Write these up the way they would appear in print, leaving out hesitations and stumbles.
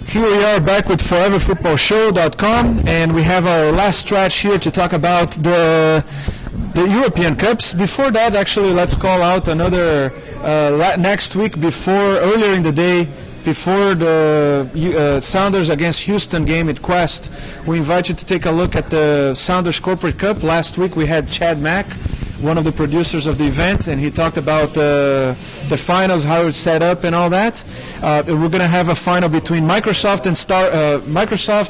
Here we are back with ForeverFootballShow.com, and we have our last stretch here to talk about the European Cups. Before that, actually, let's call out another next week earlier in the day, before the Sounders against Houston game at Quest. We invite you to take a look at the Sounders Corporate Cup. Last week we had Chad Mack, one of the producers of the event, and he talked about the finals, how it's set up and all that. We're going to have a final between Microsoft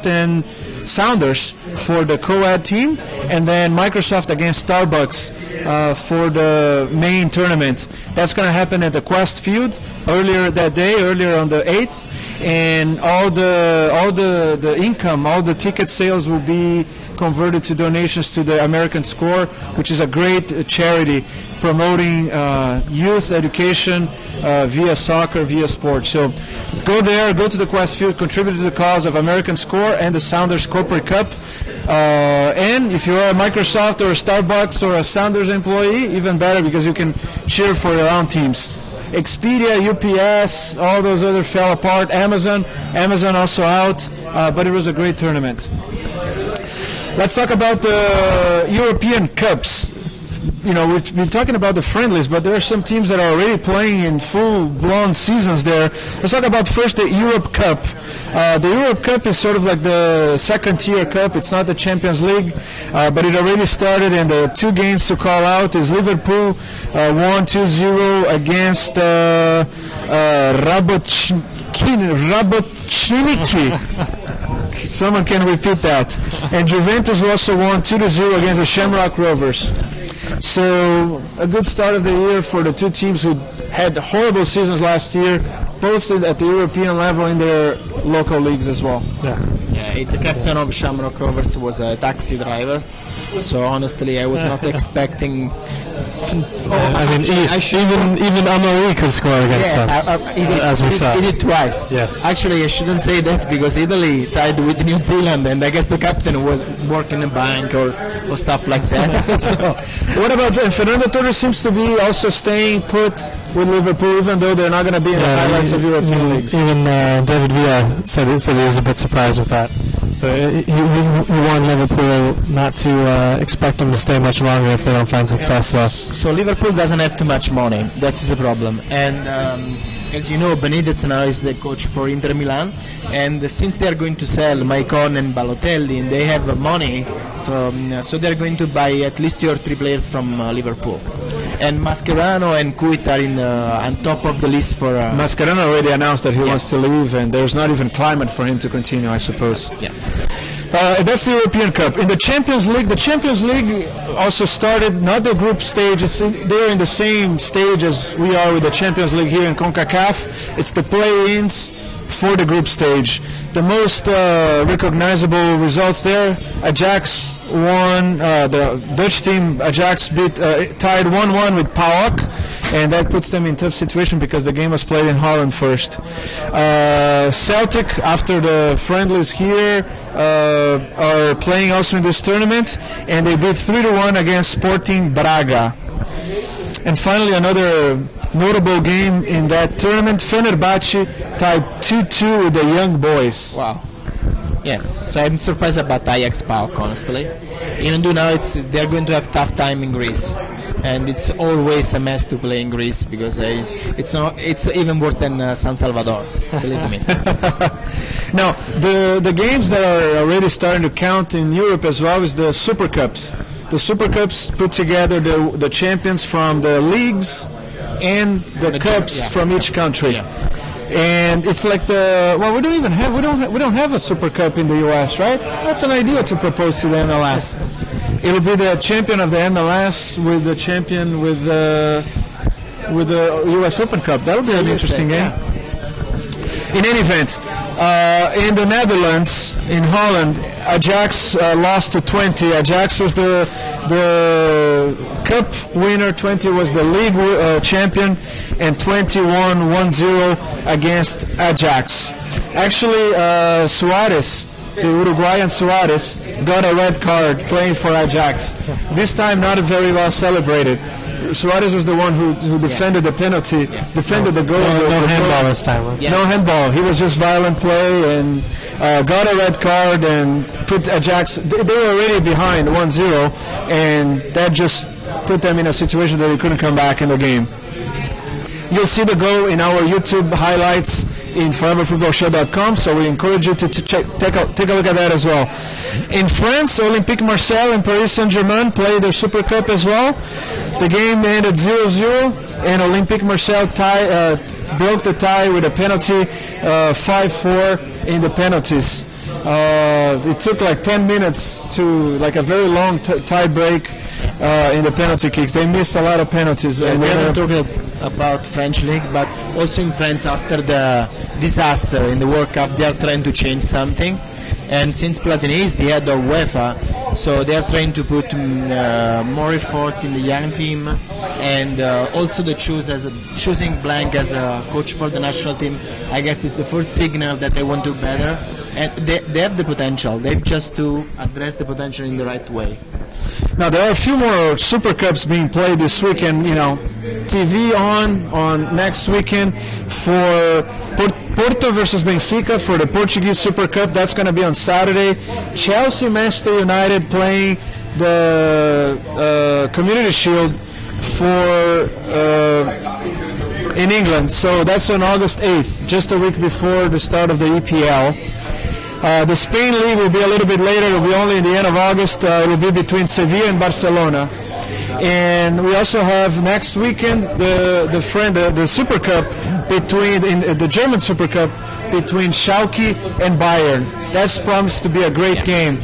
and Sounders for the co-ed team, and then Microsoft against Starbucks for the main tournament. That's going to happen at the Quest Field earlier that day, earlier on the 8th, and all the income, all the ticket sales will be converted to donations to the American Score, which is a great charity promoting youth education via soccer, via sports. So go there, go to the Quest Field, contribute to the cause of American Score and the Sounders Corporate Cup. And if you're a Microsoft or a Starbucks or a Sounders employee, even better, because you can cheer for your own teams. Expedia, UPS, all those other fell apart. Amazon also out, but it was a great tournament. Let's talk about the European Cups. You know, we've been talking about the friendlies, but there are some teams that are already playing in full-blown seasons there. Let's talk about first the Europe Cup. The Europe Cup is sort of like the second-tier cup. It's not the Champions League, but it already started, and the two games to call out is Liverpool won 2-0 against Rabotchniki. Someone can repeat that. And Juventus also won 2-0 against the Shamrock Rovers. So a good start of the year for the two teams who had horrible seasons last year, both at the European level in their local leagues as well. Yeah, the captain of Shamrock Rovers was a taxi driver. So honestly, I was not expecting. Even Amari could score against them, as we saw. He did twice. Yes. Actually, I shouldn't say that because Italy tied with New Zealand, and I guess the captain was working in a bank or stuff like that. So, what about Fernando Torres? Seems to be also staying put with Liverpool, even though they're not going to be in the highlights of European leagues. Even David Villa said he was a bit surprised with that. So he warned Liverpool not to expect them to stay much longer if they don't find success there. So Liverpool doesn't have too much money. That's the problem. And as you know, Benitez now is the coach for Inter Milan. And since they are going to sell Maicon and Balotelli, and they have money, so they're going to buy at least 2 or 3 players from Liverpool. And Mascherano and Kuit are on top of the list for... Mascherano already announced that he wants to leave, and there's not even climate for him to continue, I suppose. Yeah. That's the European Cup. In the Champions League also started, not the group stage, they're in the same stage as we are with the Champions League here in CONCACAF. It's the play-ins for the group stage. The most recognizable results there, Ajax won, the Dutch team, Ajax tied 1-1 with PAOK, and that puts them in a tough situation because the game was played in Holland first. Celtic, after the friendlies here, are playing also in this tournament, and they beat 3-1 against Sporting Braga. And finally, another notable game in that tournament, Fenerbahce tied 2-2 with the Young Boys. Wow. Yeah, so I'm surprised about Ajax PAOK, honestly. Even though now they're going to have tough time in Greece. And it's always a mess to play in Greece because it's even worse than San Salvador, believe me. Now, the games that are already starting to count in Europe as well is the Super Cups. The Super Cups put together the champions from the leagues and the cups from each country. Yeah. And it's like we don't have a Super Cup in the US, right? That's an idea to propose to the MLS. It'll be the champion of the MLS with the champion with the US Open Cup. That would be an interesting game. In any event, in the Netherlands, in Holland, Ajax lost to 20. Ajax was the cup winner, 20 was the league champion, and 20 won 1-0 against Ajax. Actually, Suarez, the Uruguayan Suarez, got a red card playing for Ajax. This time not very well celebrated. Suarez was the one who defended the penalty, defended the goal. No handball this time. Huh? No handball. He was just violent play and got a red card and put Ajax. They were already behind 1-0, and that just put them in a situation that they couldn't come back in the game. You'll see the goal in our YouTube highlights in foreverfootballshow.com, so we encourage you to take a look at that as well. In France, Olympique Marseille and Paris Saint-Germain played their Super Cup as well. The game ended 0-0, and Olympique Marseille broke the tie with a penalty, 5-4 in the penalties. It took like 10 minutes to a very long tie break in the penalty kicks. They missed a lot of penalties. And we haven't talked about French league, but also in France after the disaster in the World Cup, they are trying to change something. And since Platini is the head of UEFA, so they are trying to put more efforts in the young team, and also the choosing Blank as a coach for the national team. I guess it's the first signal that they want to better, and they have the potential. They've just to address the potential in the right way. Now there are a few more Super Cups being played this weekend. TV on next weekend for Porto versus Benfica for the Portuguese Super Cup. That's going to be on Saturday. Chelsea, Manchester United playing the Community Shield in England. So that's on August 8th, just a week before the start of the EPL. The Spain League will be a little bit later. It will be only in the end of August. It will be between Sevilla and Barcelona. And we also have next weekend the Super Cup the German Super Cup between Schalke and Bayern. That's promised to be a great game.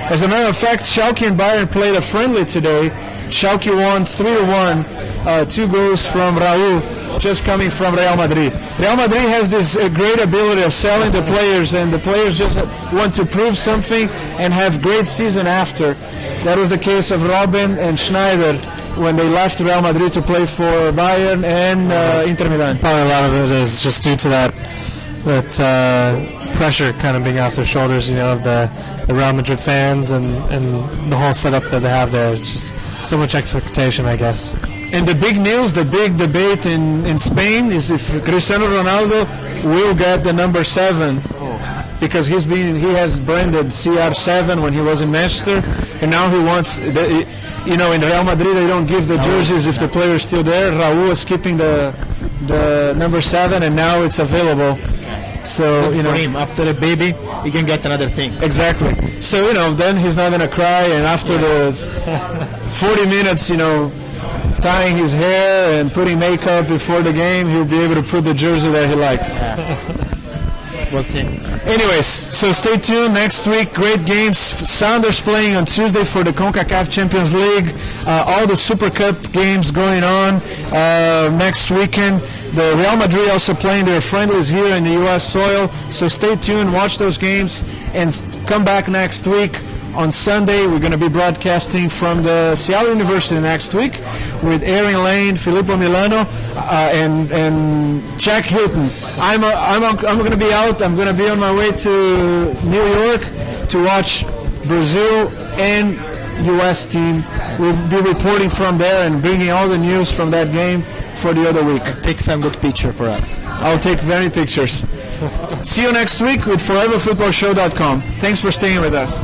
As a matter of fact, Schalke and Bayern played a friendly today. Schalke won 3-1, 2 goals from Raul, just coming from Real Madrid. Real Madrid has this great ability of selling the players, and the players just want to prove something and have great season after. That was the case of Robben and Schneider when they left Real Madrid to play for Bayern and Inter Milan. Probably a lot of it is just due to that pressure kind of being off their shoulders, of the Real Madrid fans and the whole setup that they have there. It's just so much expectation, I guess. And the big news, the big debate in Spain is if Cristiano Ronaldo will get the number 7, because he has branded CR7 when he was in Manchester, and now he wants in Real Madrid they don't give the jerseys if the player is still there. Raul is keeping the number 7, and now it's available. So for him, after a baby, he can get another thing. Exactly. So then he's not gonna cry, and after the 40 minutes, tying his hair and putting makeup before the game, he'll be able to put the jersey that he likes. We'll see. Anyways, so stay tuned. Next week, great games. Sounders playing on Tuesday for the CONCACAF Champions League. All the Super Cup games going on next weekend. The Real Madrid also playing their friendlies here in the U.S. soil. So stay tuned, watch those games, and come back next week. On Sunday, we're going to be broadcasting from the Seattle University next week with Aaron Lane, Filippo Milano, and Jack Hilton. I'm going to be out. I'm going to be on my way to New York to watch Brazil and U.S. team. We'll be reporting from there and bringing all the news from that game for the other week. Take some good picture for us. I'll take many pictures. See you next week with foreverfootballshow.com. Thanks for staying with us.